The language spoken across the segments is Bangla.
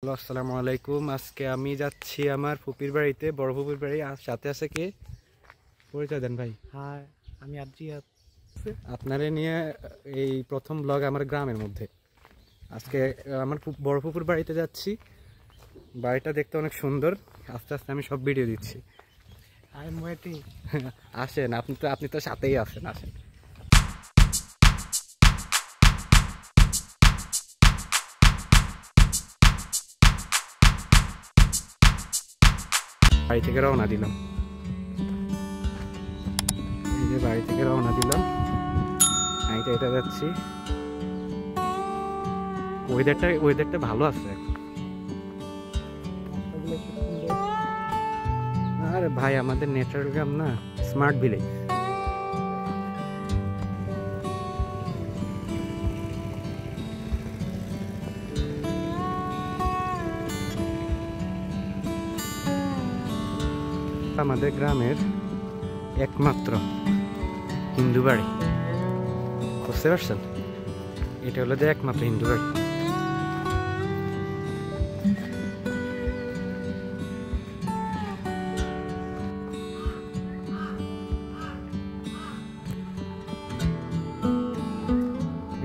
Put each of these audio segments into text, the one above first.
হ্যালো, আসসালামু আলাইকুম। আজকে আমি যাচ্ছি আমার ফুপির বাড়িতে, বড় ফুপির বাড়ি। আর সাথে আছে কে? পরিচয় দেন ভাই। হ্যাঁ, আমি আরজিয়া। আপনারে নিয়ে এই প্রথম ব্লগ আমার গ্রামের মধ্যে। আজকে আমার বড় ফুপুর বাড়িতে যাচ্ছি। বাড়িটা দেখতে অনেক সুন্দর। আস্তে আস্তে আমি সব ভিডিও দিচ্ছি। I am waiting. আসেন, আপনি তো সাথেই আসেন, আসেন। বাড়ি থেকে রওনা দিলাম। এই যে বাড়ি থেকে রওনা দিলাম, এটা যাচ্ছি। ওয়েদারটা ভালো আছে। আরে ভাই, আমাদের ন্যাচারাল গ্রাম না, স্মার্ট ভিলেজ। আমাদের গ্রামের একমাত্র হিন্দু বাড়ি, বুঝতে পারছেন? এটা হলো যে একমাত্র হিন্দু বাড়ি।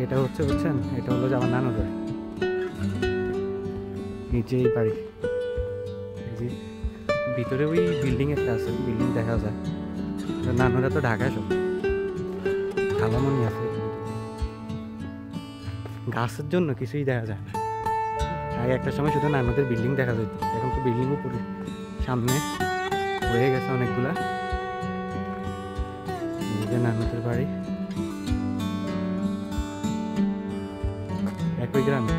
এটা হচ্ছে, বুঝছেন, এটা হলো যে আমার নানুর বাড়ি। এই যে এই বাড়ি, এই যে ভিতরে ওই বিল্ডিং একটা আছে, বিল্ডিং দেখা যায়। নানুরা তো ঢাকায় সব, খালামনি আছে। গাছের জন্য কিছুই দেখা যায় না। আগে একটা সময় শুধু নানুদের বিল্ডিং দেখা যেত, এখন তো বিল্ডিং উপরে সামনে হয়ে গেছে অনেকগুলা। এই যে নানুদের বাড়ি, একই গ্রামে।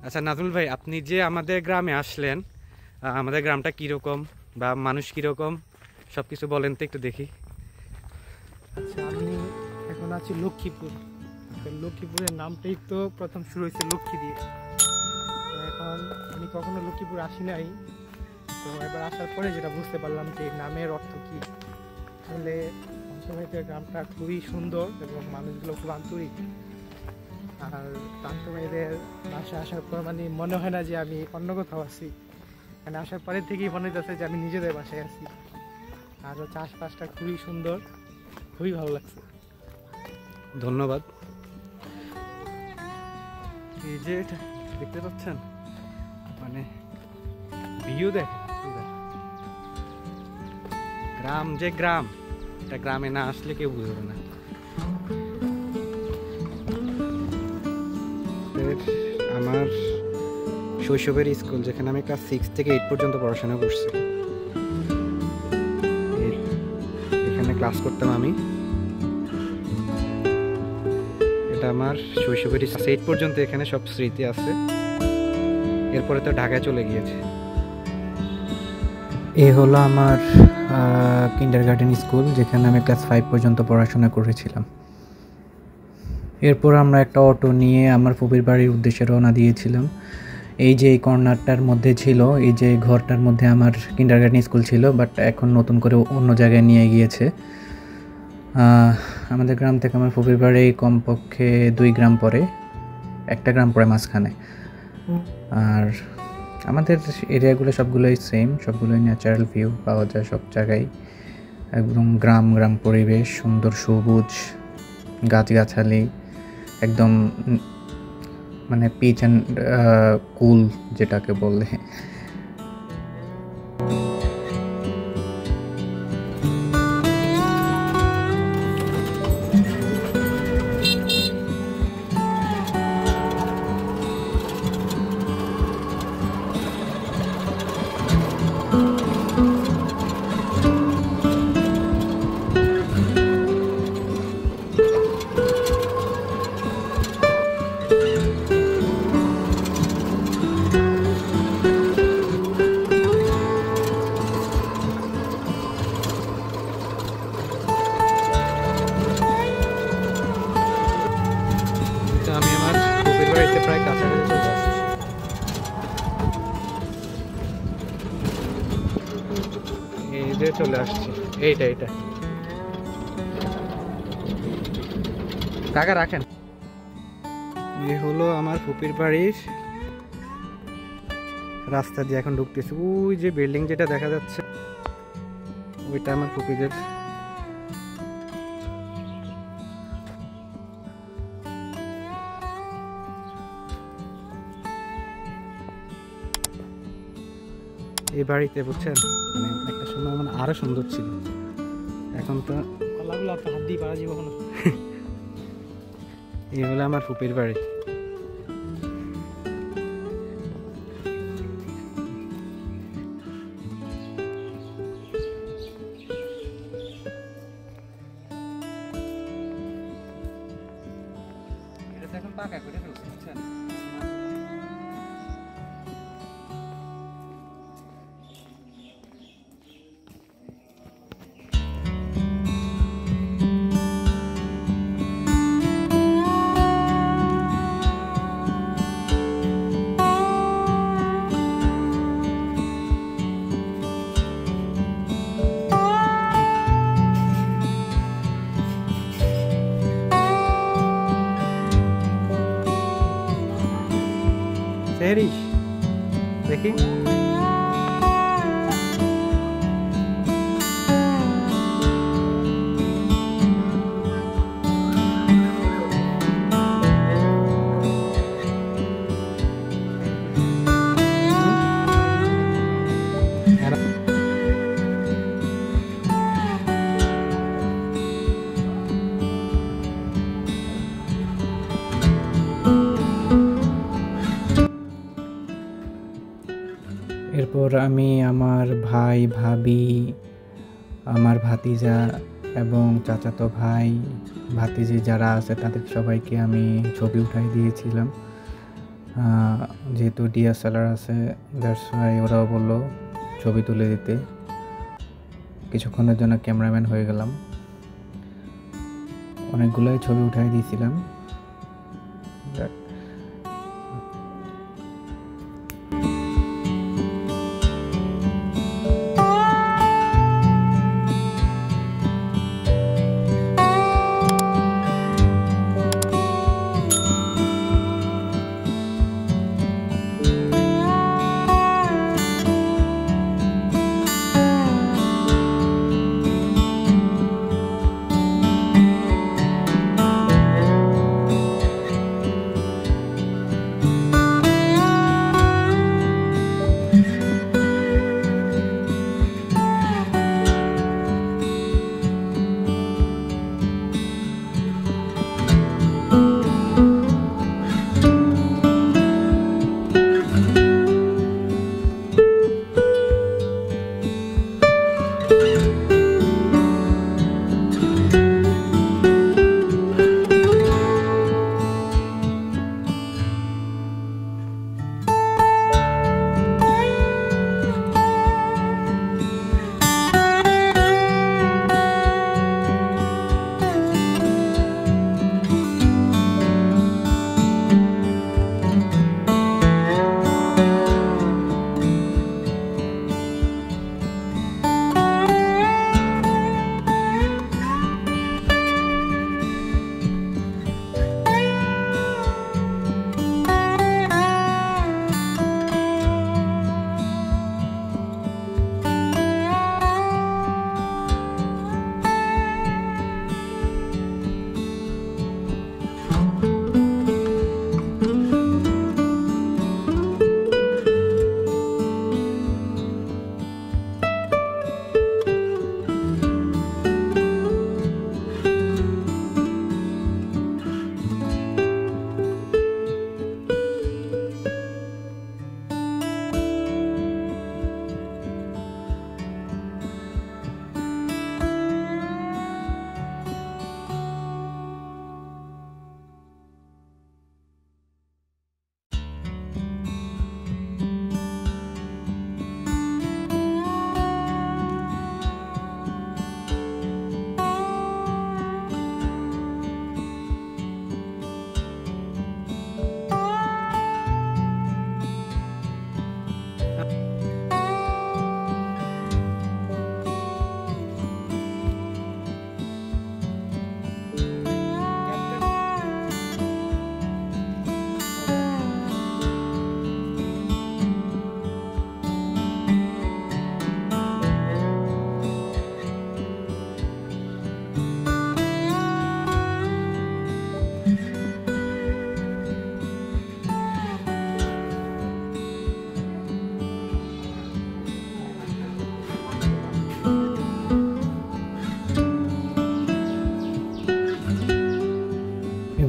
আচ্ছা নাজমুল ভাই, আপনি যে আমাদের গ্রামে আসলেন, আমাদের গ্রামটা কীরকম বা মানুষ কীরকম সব কিছু বলেন তো একটু দেখি। আচ্ছা, আমি এখন আছি লক্ষ্মীপুর। লক্ষ্মীপুরের নামটাই তো প্রথম শুরু হয়েছে লক্ষ্মী দিয়ে। তো এখন আমি কখনো লক্ষ্মীপুর আসি নাই, তো এবার আসার পরে যেটা বুঝতে পারলাম যে নামের অর্থ কী। আসলে পান্তমাইদের গ্রামটা খুবই সুন্দর এবং মানুষগুলো খুব আন্তরিক। আর পান্তমাইদের বাসায় আসার পর মানে মনে হয় না যে আমি অন্য কোথাও আছি। মানে আসার পরের থেকেই মনে হচ্ছে যে আমি নিজেদের বাসায় আছি। আর চাষবাসটা খুবই সুন্দর, খুবই ভালো লাগছে। ধন্যবাদ। এই যে এটা দেখতে পাচ্ছেন, মানে ভিউ দেখেন, গ্রাম যে গ্রাম, এটা গ্রামে না আসলে কেউ বুঝবে না। আমার শৈশবের স্কুল, যেখানে আমি ক্লাস 6 থেকে 8 পর্যন্ত পড়াশোনা করছি, এখানে ক্লাস করতাম আমি। এটা আমার শৈশবের 8 পর্যন্ত এখানে সব স্মৃতি আছে। এরপরে তো ঢাকায় চলে গিয়েছে। এ হলো আমার কিন্ডারগার্টেন স্কুল, যেখানে আমি ক্লাস 5 পর্যন্ত পড়াশোনা করেছিলাম। এরপর আমরা একটা অটো নিয়ে আমার ফুপির বাড়ির উদ্দেশ্যে রওনা দিয়েছিলাম। এই যে এই কর্নারটার মধ্যে ছিল, এই যে ঘরটার মধ্যে আমার কিন্ডারগার্টেন স্কুল ছিল, বাট এখন নতুন করে অন্য জায়গায় নিয়ে গিয়েছে। আমাদের গ্রাম থেকে আমার ফুপির বাড়ি কমপক্ষে 2 গ্রাম পরে, একটা গ্রাম পরে মাঝখানে। আর আমাদের এরিয়াগুলো সবগুলোই সেম, সবগুলোই ন্যাচারাল ভিউ পাওয়া যায় সব জায়গায়। একদম গ্রাম গ্রাম পরিবেশ, সুন্দর সবুজ গাছগাছালি, একদম মানে পিচ অ্যান্ড কুল যেটাকে বলে। চলে আসছি। এইটা টাকা রাখেন। এই হলো আমার ফুপির বাড়ির রাস্তা দিয়ে এখন ঢুকতেছি। ওই যে বিল্ডিং যেটা দেখা যাচ্ছে ওইটা আমার ফুপিদের। এই বাড়িতে বুঝছেন মানে একটা সময় মানে আরো সুন্দর ছিল, এখন তো কলাগুলো তো হাত দিয়ে পারা যাবে না। এই হলো আমার ফুপির বাড়ি। এটা তো এখন পাকা করে ফেলছে বুঝছেন। সেহরিশ দেখি এরপর আমি আমার ভাই ভাবি আমার ভাতিজা এবং চাচাতো ভাই ভাতিজি যারা আছে তাদের সবাইকে আমি ছবি উঠাই দিয়েছিলাম। যেহেতু ডিএসএলআর আছে দ্যাটস ওয়াই ওরাও বললো ছবি তুলে দিতে। কিছুক্ষণের জন্য ক্যামেরাম্যান হয়ে গেলাম, অনেকগুলোই ছবি উঠাই দিয়েছিলাম।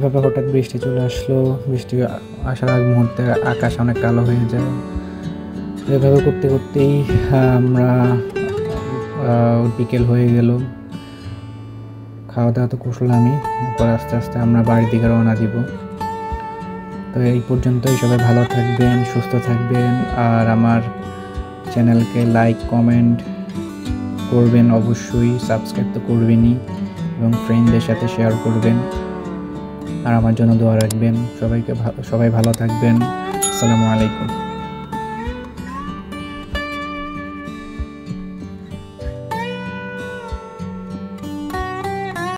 এভাবে হঠাৎ বৃষ্টি চলে আসলো। বৃষ্টি আসার আগ মুহূর্তে আকাশ অনেক কালো হয়ে যায়। এভাবে করতে করতেই আমরা বিকেল হয়ে গেল। খাওয়া দাওয়া তো করলামই, তারপর আস্তে আস্তে আমরা বাড়ির দিকে রওনা দিব। তো এই পর্যন্তই। সবাই ভালো থাকবেন, সুস্থ থাকবেন, আর আমার চ্যানেলকে লাইক কমেন্ট করবেন, অবশ্যই সাবস্ক্রাইব তো করবেনই, এবং ফ্রেন্ডদের সাথে শেয়ার করবেন, আর আমার জন্য দোয়া রাখবেন। সবাই ভালো থাকবেন। আসসালামু আলাইকুম।